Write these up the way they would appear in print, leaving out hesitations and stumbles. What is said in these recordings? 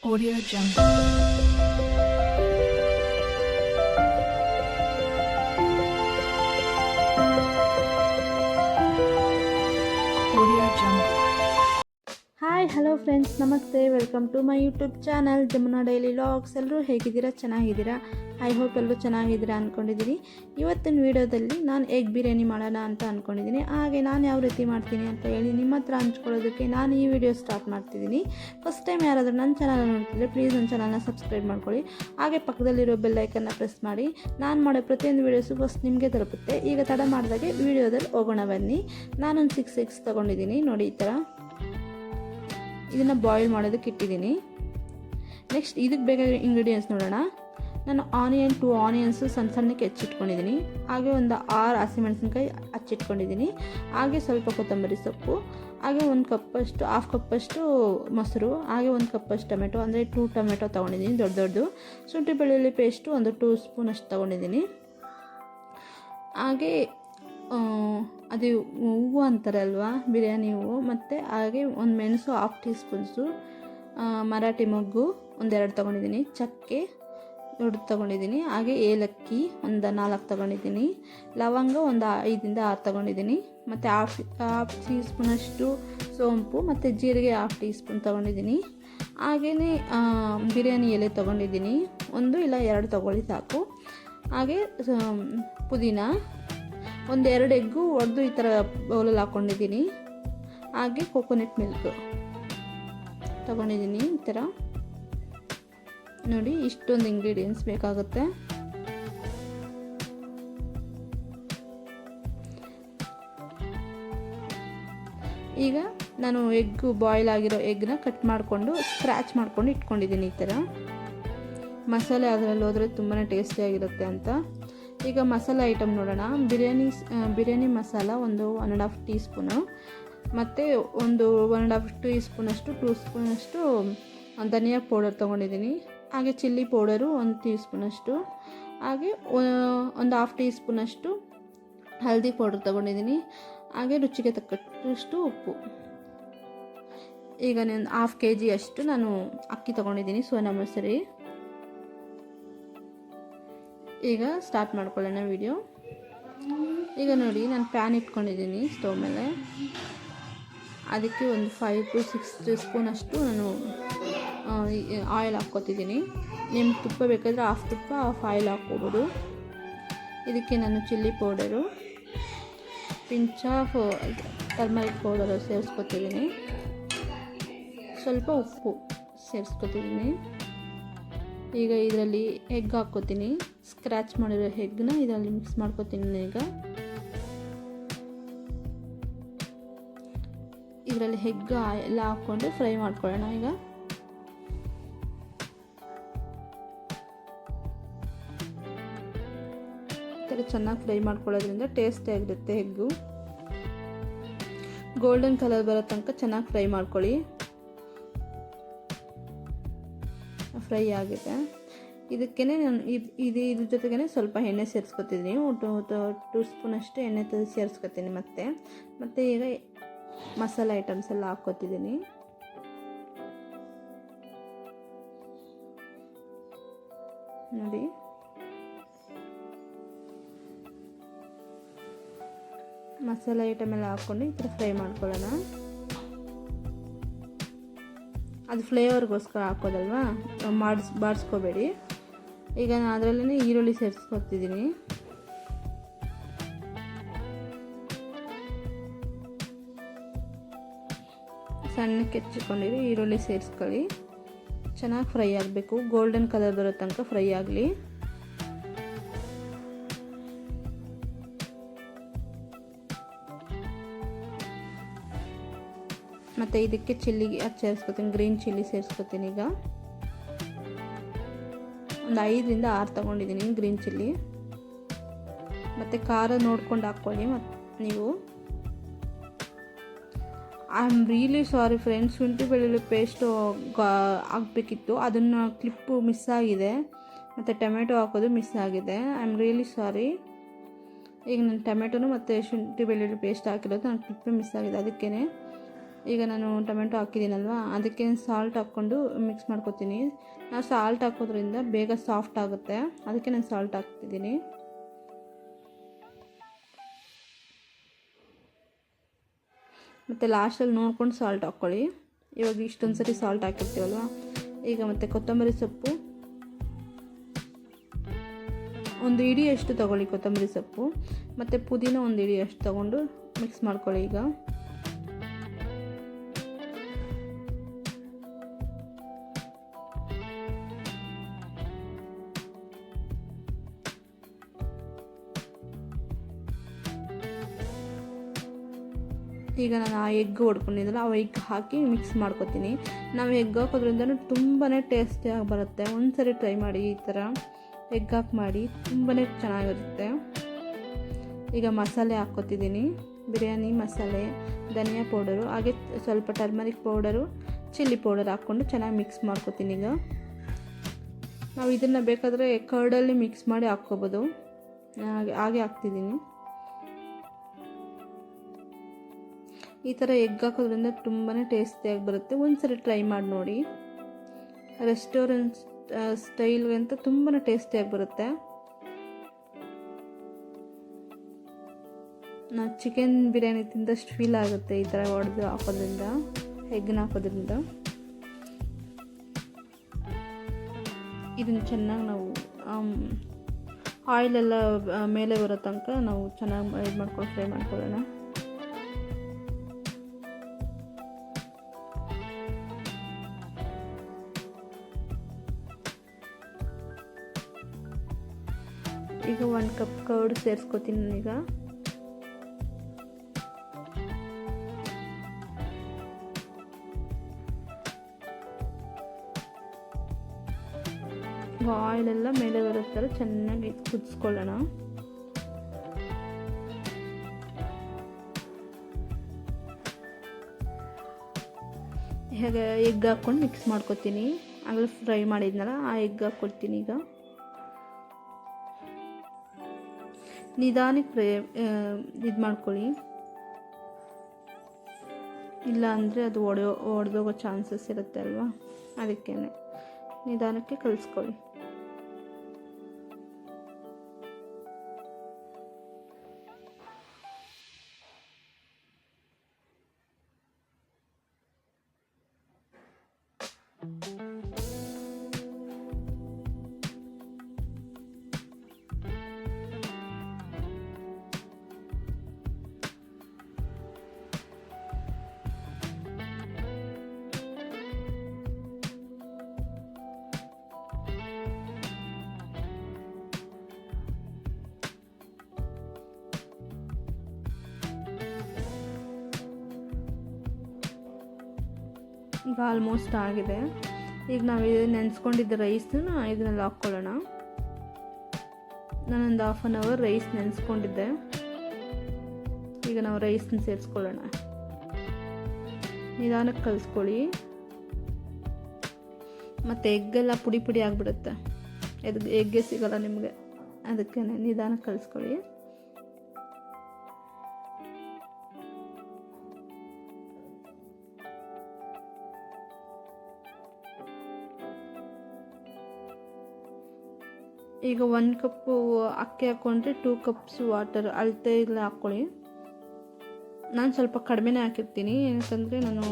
Audio Jungle. Audio Jungle. Hi hello friends, ನಮಸ್ತೆ. Welcome to my YouTube channel Jamuna daily vlogs. ಎಲ್ಲರೂ ಹೇಗಿದ್ದೀರಾ? ಚೆನ್ನಾಗಿದ್ದೀರಾ? I hope ಎಲ್ಲರೂ ಚೆನ್ನಾಗಿದ್ದೀರಾ ಅಂದ್ಕೊಂಡಿದ್ದೀನಿ. ಇವತ್ತಿನ ವೀಡಿಯೋದಲ್ಲಿ ನಾನು ಎಗ್ ಬಿರಿಯಾನಿ ಮಾಡೋಣ ಅಂತ ಅಂದ್ಕೊಂಡಿದ್ದೀನಿ. ಹಾಗೆ ನಾನು ಯಾವ ರೀತಿ ಮಾಡ್ತೀನಿ ಅಂತ ಹೇಳಿ ನಿಮ್ಮ ಹತ್ರ ಹಂಚ್ಕೊಳ್ಳೋದಕ್ಕೆ ನಾನು ಈ ವಿಡಿಯೋ ಸ್ಟಾರ್ಟ್ ಮಾಡ್ತಿದ್ದೀನಿ. ಫಸ್ಟ್ ಟೈಮ್ ಯಾರಾದರೂ ನನ್ನ ಚಾನಲ್ ನೋಡ್ತಿದ್ರೆ ಪ್ಲೀಸ್ ನನ್ನ ಚಾನಲ್ನ ಸಬ್ಸ್ಕ್ರೈಬ್ ಮಾಡ್ಕೊಳ್ಳಿ. ಹಾಗೆ ಪಕ್ಕದಲ್ಲಿರೋ ಬೆಲ್ ಐಕನ್ನ ಪ್ರೆಸ್ ಮಾಡಿ. ನಾನು ಮಾಡೋ ಪ್ರತಿಯೊಂದು ವೀಡಿಯೋಸು ಫಸ್ಟ್ ನಿಮಗೆ ತಲುಪುತ್ತೆ. ಈಗ ತಡ ಮಾಡಿದಾಗೆ ವೀಡಿಯೋದಲ್ಲಿ ಹೋಗೋಣ ಬನ್ನಿ. ನಾನೊಂದು 6 eggs ತೊಗೊಂಡಿದ್ದೀನಿ. ನೋಡಿ, ಈ ಥರ ಇದನ್ನು ಬಾಯ್ಲ್ ಮಾಡೋದಕ್ಕೆ ಇಟ್ಟಿದ್ದೀನಿ. ನೆಕ್ಸ್ಟ್ ಇದಕ್ಕೆ ಬೇಕಾಗಿರೋ ಇಂಗ್ರೀಡಿಯೆಂಟ್ಸ್ ನೋಡೋಣ. ನಾನು 2 ಆನಿಯನ್ಸು ಸಣ್ಣ ಸಣ್ಣಕ್ಕೆ ಹೆಚ್ಚಿಟ್ಕೊಂಡಿದ್ದೀನಿ. ಹಾಗೆ ಒಂದು 6 ಹಸಿಮೆಣಸಿನ್ಕಾಯಿ ಹಚ್ಚಿಟ್ಕೊಂಡಿದ್ದೀನಿ. ಹಾಗೆ ಸ್ವಲ್ಪ ಕೊತ್ತಂಬರಿ ಸೊಪ್ಪು, ಹಾಗೆ ಹಾಫ್ ಕಪ್ಪಷ್ಟು ಮೊಸರು, ಹಾಗೆ 1 ಕಪ್ಪಷ್ಟು ಟೊಮೆಟೊ, ಅಂದರೆ 2 ಟೊಮೆಟೊ ತೊಗೊಂಡಿದ್ದೀನಿ ದೊಡ್ಡದು. ಶುಂಠಿ ಬೆಳ್ಳುಳ್ಳಿ ಪೇಸ್ಟು ಒಂದು 2 ಸ್ಪೂನಷ್ಟು ತೊಗೊಂಡಿದ್ದೀನಿ. ಹಾಗೆ ಅದು ಹೂವು ಅಂತಾರೆ ಅಲ್ವಾ, ಬಿರಿಯಾನಿ ಹೂವು, ಮತ್ತು ಹಾಗೆ ಒಂದು ಮೆಣಸು 1/2 ಟೀ ಸ್ಪೂನ್ಸು, ಮರಾಠಿ ಮೊಗ್ಗು 1-2 ತೊಗೊಂಡಿದ್ದೀನಿ, ಚಕ್ಕೆ ದೊಡ್ಡದು ತೊಗೊಂಡಿದ್ದೀನಿ, ಹಾಗೆ ಏಲಕ್ಕಿ ಒಂದು 4 ತೊಗೊಂಡಿದ್ದೀನಿ, ಲವಂಗ ಒಂದು 5-6 ತೊಗೊಂಡಿದ್ದೀನಿ, ಮತ್ತು ಹಾಫ್ ಟೀ ಸ್ಪೂನಷ್ಟು ಸೋಂಪು, ಮತ್ತು ಜೀರಿಗೆ 1/2 ಟೀ ಸ್ಪೂನ್ ತೊಗೊಂಡಿದ್ದೀನಿ. ಹಾಗೆಯೇ ಬಿರಿಯಾನಿ ಎಲೆ ತೊಗೊಂಡಿದ್ದೀನಿ, 1 ಇಲ್ಲ 2 ತೊಗೊಳ್ಳಿ ಸಾಕು. ಹಾಗೆ ಪುದೀನ, 1-2 ಎಗ್ಗು ಒಡೆದು ಈ ಥರ ಬೌಲಲ್ಲಿ ಹಾಕ್ಕೊಂಡಿದ್ದೀನಿ. ಹಾಗೆ ಕೋಕೋನಟ್ ಮಿಲ್ಕ್ ತೊಗೊಂಡಿದ್ದೀನಿ. ಈ ಥರ ನೋಡಿ, ಇಷ್ಟೊಂದು ಇಂಗ್ರೀಡಿಯೆಂಟ್ಸ್ ಬೇಕಾಗುತ್ತೆ. ಈಗ ನಾನು ಬಾಯ್ಲ್ ಆಗಿರೋ ಎಗ್ನ ಕಟ್ ಮಾಡಿಕೊಂಡು ಸ್ಕ್ರ್ಯಾಚ್ ಮಾಡ್ಕೊಂಡು ಇಟ್ಕೊಂಡಿದ್ದೀನಿ. ಈ ಥರ ಮಸಾಲೆ ಅದರಲ್ಲಿ ಹೋದರೆ ತುಂಬಾ ಟೇಸ್ಟಿಯಾಗಿರುತ್ತೆ ಅಂತ. ಈಗ ಮಸಾಲೆ ಐಟಮ್ ನೋಡೋಣ. ಬಿರಿಯಾನಿ ಮಸಾಲ 1.5 ಟೀ ಸ್ಪೂನು, ಮತ್ತು 1.5 ಟೀ ಸ್ಪೂನಷ್ಟು 2 ಸ್ಪೂನಷ್ಟು ಧನಿಯಾ ಪೌಡರ್ ತೊಗೊಂಡಿದ್ದೀನಿ. ಹಾಗೆ ಚಿಲ್ಲಿ ಪೌಡರು 1 ಟೀ ಸ್ಪೂನಷ್ಟು, ಹಾಗೆ 1/2 ಟೀ ಸ್ಪೂನಷ್ಟು ಹಲ್ದಿ ಪೌಡರ್ ತೊಗೊಂಡಿದ್ದೀನಿ. ಹಾಗೆ ರುಚಿಗೆ ತಕ್ಕಷ್ಟು ಉಪ್ಪು. ಈಗ ನಾನು 1/2 kg ಅಷ್ಟು ನಾನು ಅಕ್ಕಿ ತೊಗೊಂಡಿದ್ದೀನಿ, ಸೋನಾ ಮಸೂರಿ. ಈಗ ಸ್ಟಾರ್ಟ್ ಮಾಡ್ಕೊಳ್ಳೋಣ ವಿಡಿಯೋ. ಈಗ ನೋಡಿ, ನಾನು ಪ್ಯಾನ್ ಇಟ್ಕೊಂಡಿದ್ದೀನಿ ಸ್ಟವ್ ಮೇಲೆ. ಅದಕ್ಕೆ ಒಂದು 5 to 6 ಸ್ಪೂನಷ್ಟು ನಾನು ಆಯಿಲ್ ಹಾಕ್ಕೊತಿದ್ದೀನಿ. ನಿಮ್ಗೆ ತುಪ್ಪ ಬೇಕಾದರೆ ಹಾಫ್ ತುಪ್ಪ ಹಾಫ್ ಆಯಿಲ್ ಹಾಕ್ಕೋಬೋದು. ಇದಕ್ಕೆ ನಾನು chilli powder, pinch of turmeric powder ಸೇರಿಸ್ಕೊತಿದ್ದೀನಿ. ಸ್ವಲ್ಪ ಉಪ್ಪು ಸೇರಿಸ್ಕೊತಿದ್ದೀನಿ. ಈಗ ಇದರಲ್ಲಿ ಎಗ್ ಹಾಕ್ಕೋತೀನಿ. ಸ್ಕ್ರ್ಯಾಚ್ ಮಾಡಿರೋ ಎಗ್ನ ಇದರಲ್ಲಿ ಮಿಕ್ಸ್ ಮಾಡ್ಕೋತೀನಿ. ಈಗ ಇದರಲ್ಲಿ ಎಗ್ ಎಲ್ಲ ಹಾಕ್ಕೊಂಡು ಫ್ರೈ ಮಾಡ್ಕೊಳ್ಳೋಣ. ಈಗ ಈ ಥರ ಚೆನ್ನಾಗಿ ಫ್ರೈ ಮಾಡ್ಕೊಳ್ಳೋದ್ರಿಂದ ಟೇಸ್ಟಿ ಆಗಿರುತ್ತೆ. ಎಗ್ಗು ಗೋಲ್ಡನ್ ಕಲರ್ ಬರೋ ತನಕ ಚೆನ್ನಾಗಿ ಫ್ರೈ ಮಾಡ್ಕೊಳ್ಳಿ. ಫ್ರೈ ಆಗಿದೆ. ಇದಕ್ಕೇ ನಾನು ಇದ್ರ ಜೊತೆಗೇ ಸ್ವಲ್ಪ ಎಣ್ಣೆ ಸೇರಿಸ್ಕೊತಿದ್ದೀನಿ. 2 ಸ್ಪೂನಷ್ಟು ಎಣ್ಣೆ ಸೇರಿಸ್ಕೊತೀನಿ. ಮತ್ತು ಈಗ ಮಸಾಲೆ ಐಟಮ್ಸ್ ಎಲ್ಲ ಹಾಕ್ಕೊತಿದ್ದೀನಿ. ನೋಡಿ, ಮಸಾಲೆ ಐಟಮ್ ಎಲ್ಲ ಹಾಕ್ಕೊಂಡು ಈ ಥರ ಫ್ರೈ ಮಾಡ್ಕೊಳ್ಳೋಣ. ಅದು ಫ್ಲೇವರ್ಗೋಸ್ಕರ ಹಾಕೋದಲ್ವಾ, ಬಾಡಿಸ್ಕೋಬೇಡಿ. ಈಗ ನಾನು ಅದರಲ್ಲೇ ಈರುಳ್ಳಿ ಸೇರಿಸ್ಕೊತಿದ್ದೀನಿ. ಸಣ್ಣಕ್ಕೆ ಹೆಚ್ಚಿಕೊಂಡಿರಿ ಈರುಳ್ಳಿ ಸೇರಿಸ್ಕೊಳ್ಳಿ. ಚೆನ್ನಾಗಿ ಫ್ರೈ ಆಗಬೇಕು, ಗೋಲ್ಡನ್ ಕಲರ್ ಬರೋ ತನಕ ಫ್ರೈ ಆಗಲಿ. ಮತ್ತು ಇದಕ್ಕೆ ಚಿಲ್ಲಿ ಸೇರಿಸ್ಕೊತೀನಿ, ಗ್ರೀನ್ ಚಿಲ್ಲಿ ಸೇರಿಸ್ಕೊತೀನಿ. ಈಗ ಒಂದು 5-6 ತೊಗೊಂಡಿದ್ದೀನಿ ಗ್ರೀನ್ ಚಿಲ್ಲಿ. ಮತ್ತು ಖಾರ ನೋಡ್ಕೊಂಡು ಹಾಕ್ಕೊಳ್ಳಿ. ಮತ್ತು ನೀವು I am really sorry friends, ಶುಂಠಿ ಬೆಳ್ಳುಳ್ಳಿ ಪೇಸ್ಟು ಹಾಕಬೇಕಿತ್ತು, ಅದನ್ನು ಕ್ಲಿಪ್ಪು ಮಿಸ್ ಆಗಿದೆ. ಮತ್ತು ಟೊಮೆಟೊ ಹಾಕೋದು ಮಿಸ್ ಆಗಿದೆ. I am really sorry. ಈಗ ನಾನು ಟೊಮೆಟೊನು ಮತ್ತು ಶುಂಠಿ ಬೆಳ್ಳುಳ್ಳಿ ಪೇಸ್ಟ್ ಹಾಕಿರೋದು ನನ್ನ ಕ್ಲಿಪ್ಪು ಮಿಸ್ ಆಗಿದೆ. ಅದಕ್ಕೇ ಈಗ ನಾನು ಟೊಮೆಟೊ ಹಾಕಿದ್ದೀನಲ್ವ, ಅದಕ್ಕೆ ಸಾಲ್ಟ್ ಹಾಕ್ಕೊಂಡು ಮಿಕ್ಸ್ ಮಾಡ್ಕೊತೀನಿ. ನಾವು ಸಾಲ್ಟ್ ಹಾಕೋದ್ರಿಂದ ಬೇಗ ಸಾಫ್ಟ್ ಆಗುತ್ತೆ, ಅದಕ್ಕೆ ನಾನು ಸಾಲ್ಟ್ ಹಾಕ್ತಿದ್ದೀನಿ. ಮತ್ತು ಲಾಸ್ಟಲ್ಲಿ ನೋಡ್ಕೊಂಡು ಸಾಲ್ಟ್ ಹಾಕ್ಕೊಳ್ಳಿ. ಇವಾಗ ಇಷ್ಟೊಂದು ಸರಿ ಸಾಲ್ಟ್ ಹಾಕಿರ್ತೀವಲ್ವ, ಈಗ ಮತ್ತು ಕೊತ್ತಂಬರಿ ಸೊಪ್ಪು ಒಂದು ಹಿಡಿಯಷ್ಟು ತೊಗೊಳ್ಳಿ, ಕೊತ್ತಂಬರಿ ಸೊಪ್ಪು ಮತ್ತು ಪುದೀನ ಒಂದು ಹಿಡಿಯಷ್ಟು ತೊಗೊಂಡು ಮಿಕ್ಸ್ ಮಾಡ್ಕೊಳ್ಳಿ. ಈಗ ನಾನು ಆ ಎಗ್ ಹೊಡ್ಕೊಂಡಿದ್ದಲ್ಲ, ಆ ಎಗ್ ಹಾಕಿ ಮಿಕ್ಸ್ ಮಾಡ್ಕೊತೀನಿ. ನಾವು ಎಗ್ ಹಾಕೋದ್ರಿಂದ ತುಂಬಾ ಟೇಸ್ಟಿಯಾಗಿ ಬರುತ್ತೆ. ಒಂದ್ಸರಿ ಟ್ರೈ ಮಾಡಿ, ಈ ಥರ ಎಗ್ ಹಾಕಿ ಮಾಡಿ, ತುಂಬಾ ಚೆನ್ನಾಗಿರುತ್ತೆ. ಈಗ ಮಸಾಲೆ ಹಾಕ್ಕೊತಿದ್ದೀನಿ, ಬಿರಿಯಾನಿ ಮಸಾಲೆ, ಧನಿಯಾ ಪೌಡರು, ಹಾಗೆ ಸ್ವಲ್ಪ ಟರ್ಮರಿಕ್ ಪೌಡರು, ಚಿಲ್ಲಿ ಪೌಡರ್ ಹಾಕ್ಕೊಂಡು ಚೆನ್ನಾಗಿ ಮಿಕ್ಸ್ ಮಾಡ್ಕೊತೀನಿ. ಈಗ ನಾವು ಇದನ್ನು ಬೇಕಾದರೆ ಕರ್ಡಲ್ಲಿ ಮಿಕ್ಸ್ ಮಾಡಿ ಹಾಕ್ಕೋಬೋದು, ಹಾಗೆ ಹಾಕ್ತಿದ್ದೀನಿ. ಈ ಥರ ಎಗ್ ಹಾಕೋದ್ರಿಂದ ತುಂಬಾ ಟೇಸ್ಟಿಯಾಗಿ ಬರುತ್ತೆ. ಒಂದ್ಸರಿ ಟ್ರೈ ಮಾಡಿ ನೋಡಿ. ರೆಸ್ಟೋರೆಂಟ್ ಸ್ಟೈಲ್ಗಂತ ತುಂಬಾ ಟೇಸ್ಟಿಯಾಗಿ ಬರುತ್ತೆ. ನಾವು ಚಿಕನ್ ಬಿರಿಯಾನಿ ತಿಂದಷ್ಟು ಫೀಲ್ ಆಗುತ್ತೆ ಈ ಥರ ಹೊಡೆದು ಹಾಕೋದ್ರಿಂದ, ಎಗ್ನ ಹಾಕೋದ್ರಿಂದ. ಇದನ್ನು ಚೆನ್ನಾಗಿ ನಾವು ಆಯಿಲೆಲ್ಲ ಮೇಲೆ ಬರೋ ತನಕ ನಾವು ಚೆನ್ನಾಗಿ ಇದು ಮಾಡ್ಕೊಂಡು ಫ್ರೈ ಮಾಡ್ಕೊಳ್ಳೋಣ. ಈಗ 1 ಕಪ್ ಕರ್ಡ್ ಸೇರಿಸ್ಕೊತೀನಿ ನಾನೀಗ. ಆಯಿಲೆಲ್ಲ ಮೇಲೆ ಬರೋ ಥರ ಚೆನ್ನಾಗಿ ಕುದಿಸ್ಕೊಳ್ಳೋಣ. ಹೇಗೆ ಎಗ್ ಹಾಕ್ಕೊಂಡು ಮಿಕ್ಸ್ ಮಾಡ್ಕೊತೀನಿ. ಆಗಲೇ ಫ್ರೈ ಮಾಡಿದ್ನಲ್ಲ, ಆ ಎಗ್ ಹಾಕ್ಕೊಡ್ತೀನಿ. ಈಗ ನಿಧಾನಕ್ಕೆ ಇದು ಮಾಡ್ಕೊಳ್ಳಿ, ಇಲ್ಲ ಅಂದರೆ ಅದು ಒಡೆದೋಗೋ ಚಾನ್ಸಸ್ ಇರುತ್ತೆ ಅಲ್ವಾ, ಅದಕ್ಕೇ ನಿಧಾನಕ್ಕೆ ಕಲಿಸ್ಕೊಳ್ಳಿ. ಈಗ ಆಲ್ಮೋಸ್ಟ್ ಆಗಿದೆ. ಈಗ ನಾವು ನೆನೆಸ್ಕೊಂಡಿದ್ದ ರೈಸನ್ನ ಇದರಲ್ಲಿ ಹಾಕ್ಕೊಳ್ಳೋಣ. ನಾನೊಂದು 1/2 ಅವರ್ ರೈಸ್ ನೆನೆಸ್ಕೊಂಡಿದ್ದೆ. ಈಗ ನಾವು ರೈಸನ್ನ ಸೇರಿಸ್ಕೊಳ್ಳೋಣ. ನಿಧಾನಕ್ಕೆ ಕಲಿಸ್ಕೊಳ್ಳಿ, ಮತ್ತು ಎಗ್ಗೆಲ್ಲ ಪುಡಿ ಪುಡಿ ಆಗಿಬಿಡುತ್ತೆ, ಎಗ್ಗೆ ಸಿಗೋಲ್ಲ ನಿಮಗೆ, ಅದಕ್ಕೆ ನಿಧಾನಕ್ಕೆ ಕಲಿಸ್ಕೊಳ್ಳಿ. ಈಗ 1 ಕಪ್ಪು ಅಕ್ಕಿ ಹಾಕ್ಕೊಂಡ್ರೆ 2 ಕಪ್ಸ್ ವಾಟರ್ ಅಳತೆ ಇಲ್ಲ ಹಾಕ್ಕೊಳ್ಳಿ. ನಾನು ಸ್ವಲ್ಪ ಕಡಿಮೆನೇ ಹಾಕಿರ್ತೀನಿ, ಯಾಕಂದರೆ ನಾನು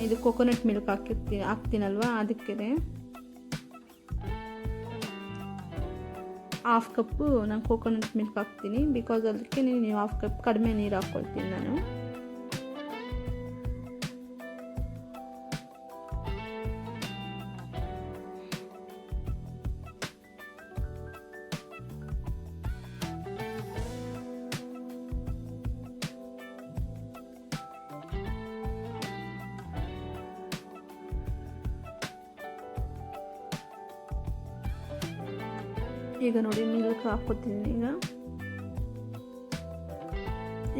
ಇದು ಕೊಕೊನಟ್ ಮಿಲ್ಕ್ ಹಾಕ್ತೀನಲ್ವ, ಅದಕ್ಕೆ 1/2 ಕಪ್ಪು ನಾನು ಕೊಕೊನಟ್ ಮಿಲ್ಕ್ ಹಾಕ್ತೀನಿ. ಬಿಕಾಸ್ ಅದಕ್ಕೆ ನೀವು 1/2 ಕಪ್ ಕಡಿಮೆ ನೀರು ಹಾಕ್ಕೊಳ್ತೀನಿ ನಾನು. ಈಗ ನೋಡಿ ಮಿಲ್ಕ್ ಹಾಕ್ಕೊತೀನಿ.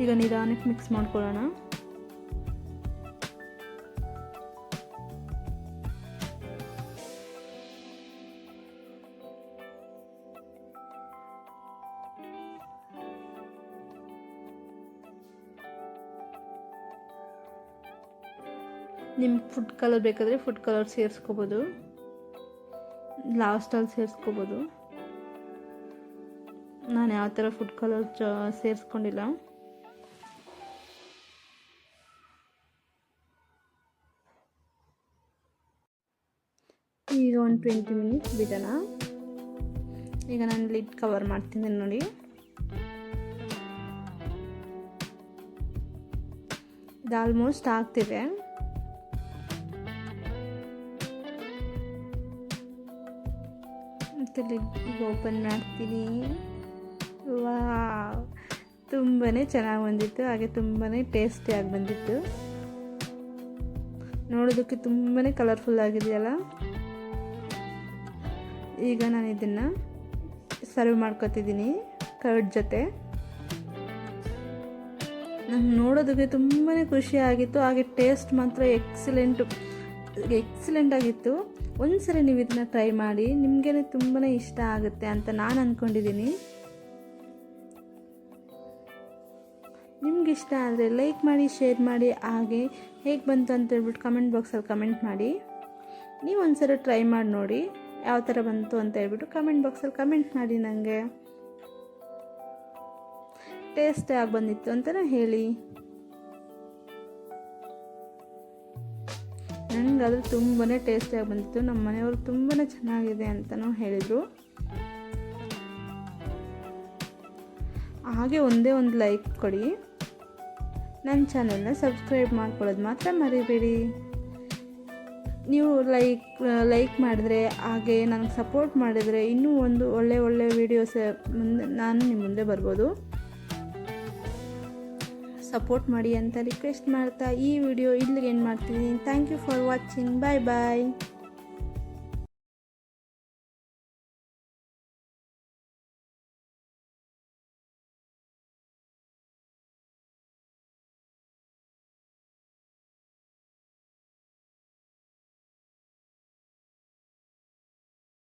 ಈಗ ನಿಧಾನಕ್ಕೆ ಮಿಕ್ಸ್ ಮಾಡ್ಕೊಳ್ಳೋಣ. ನಿಮ್ಗೆ ಫುಡ್ ಕಲರ್ ಬೇಕಾದರೆ ಫುಡ್ ಕಲರ್ ಸೇರಿಸ್ಕೋಬೋದು, ಲಾಸ್ಟಲ್ಲಿ ಸೇರಿಸ್ಕೋಬೋದು. ನಾನು ಯಾವ ಥರ ಫುಡ್ ಕಲರ್ ಸೇರಿಸ್ಕೊಂಡಿಲ್ಲ. ಈಗ ಒಂದು 20 ಮಿನಿಟ್ಸ್ ಬಿಡೋಣ. ಈಗ ನಾನು ಲಿಡ್ ಕವರ್ ಮಾಡ್ತೀನಿ ನೋಡಿ. ಇದು ಆಲ್ಮೋಸ್ಟ್ ಆಗ್ತಿದೆ. ಮತ್ತು ಲಿಡ್ ಈಗ ಓಪನ್ ಮಾಡ್ತೀನಿ. ವಾವ್, ತುಂಬಾ ಚೆನ್ನಾಗಿ ಬಂದಿತ್ತು, ಹಾಗೆ ತುಂಬಾ ಟೇಸ್ಟಿಯಾಗಿ ಬಂದಿತ್ತು. ನೋಡೋದಕ್ಕೆ ತುಂಬಾ ಕಲರ್ಫುಲ್ ಆಗಿದೆಯಲ್ಲ. ಈಗ ನಾನು ಇದನ್ನು ಸರ್ವ್ ಮಾಡ್ಕೊತಿದ್ದೀನಿ ಕರ್ಡ್ ಜೊತೆ. ನಂಗೆ ನೋಡೋದಕ್ಕೆ ತುಂಬಾ ಖುಷಿಯಾಗಿತ್ತು, ಹಾಗೆ ಟೇಸ್ಟ್ ಮಾತ್ರ ಎಕ್ಸಲೆಂಟ್ ಆಗಿತ್ತು. ಒಂದ್ಸರಿ ನೀವು ಇದನ್ನ ಟ್ರೈ ಮಾಡಿ, ನಿಮಗೇ ತುಂಬಾ ಇಷ್ಟ ಆಗುತ್ತೆ ಅಂತ ನಾನು ಅಂದ್ಕೊಂಡಿದ್ದೀನಿ. ನಿಮ್ಗೆ ಇಷ್ಟ ಆದರೆ ಲೈಕ್ ಮಾಡಿ, ಶೇರ್ ಮಾಡಿ, ಹಾಗೆ ಹೇಗೆ ಬಂತು ಅಂತ ಹೇಳ್ಬಿಟ್ಟು ಕಮೆಂಟ್ ಬಾಕ್ಸಲ್ಲಿ ಕಮೆಂಟ್ ಮಾಡಿ. ನೀವು ಒಂದ್ಸರಿ ಟ್ರೈ ಮಾಡಿ ನೋಡಿ ಯಾವ ಥರ ಬಂತು ಅಂತ ಹೇಳ್ಬಿಟ್ಟು ಕಮೆಂಟ್ ಬಾಕ್ಸಲ್ಲಿ ಕಮೆಂಟ್ ಮಾಡಿ. ನನಗೆ ಟೇಸ್ಟಿಯಾಗಿ ಬಂದಿತ್ತು ಅಂತಲೇ ಹೇಳಿ. ನನಗಾದ್ರೂ ತುಂಬಾ ಟೇಸ್ಟಿಯಾಗಿ ಬಂದಿತ್ತು. ನಮ್ಮ ಮನೆಯವರು ತುಂಬಾ ಚೆನ್ನಾಗಿದೆ ಅಂತಲೂ ಹೇಳಿದರು. ಹಾಗೆ ಒಂದೇ ಒಂದು ಲೈಕ್ ಕೊಡಿ. ನನ್ನ ಚಾನೆಲ್ನ ಸಬ್ಸ್ಕ್ರೈಬ್ ಮಾಡ್ಕೊಳ್ಳೋದು ಮಾತ್ರ ಮರಿಬೇಡಿ. ನೀವು ಲೈಕ್ ಮಾಡಿದ್ರೆ, ಹಾಗೆ ನನಗೆ ಸಪೋರ್ಟ್ ಮಾಡಿದರೆ ಇನ್ನೂ ಒಂದು ಒಳ್ಳೆ ವೀಡಿಯೋಸ್ ನಾನು ನಿಮ್ಮ ಮುಂದೆ ಬರ್ಬೋದು. ಸಪೋರ್ಟ್ ಮಾಡಿ ಅಂತ ರಿಕ್ವೆಸ್ಟ್ ಮಾಡ್ತಾ ಈ ವಿಡಿಯೋ ಇಲ್ಲಿಗೆ ಏನು ಮಾಡ್ತಿದ್ದೀನಿ. Thank you for watching. Bye bye.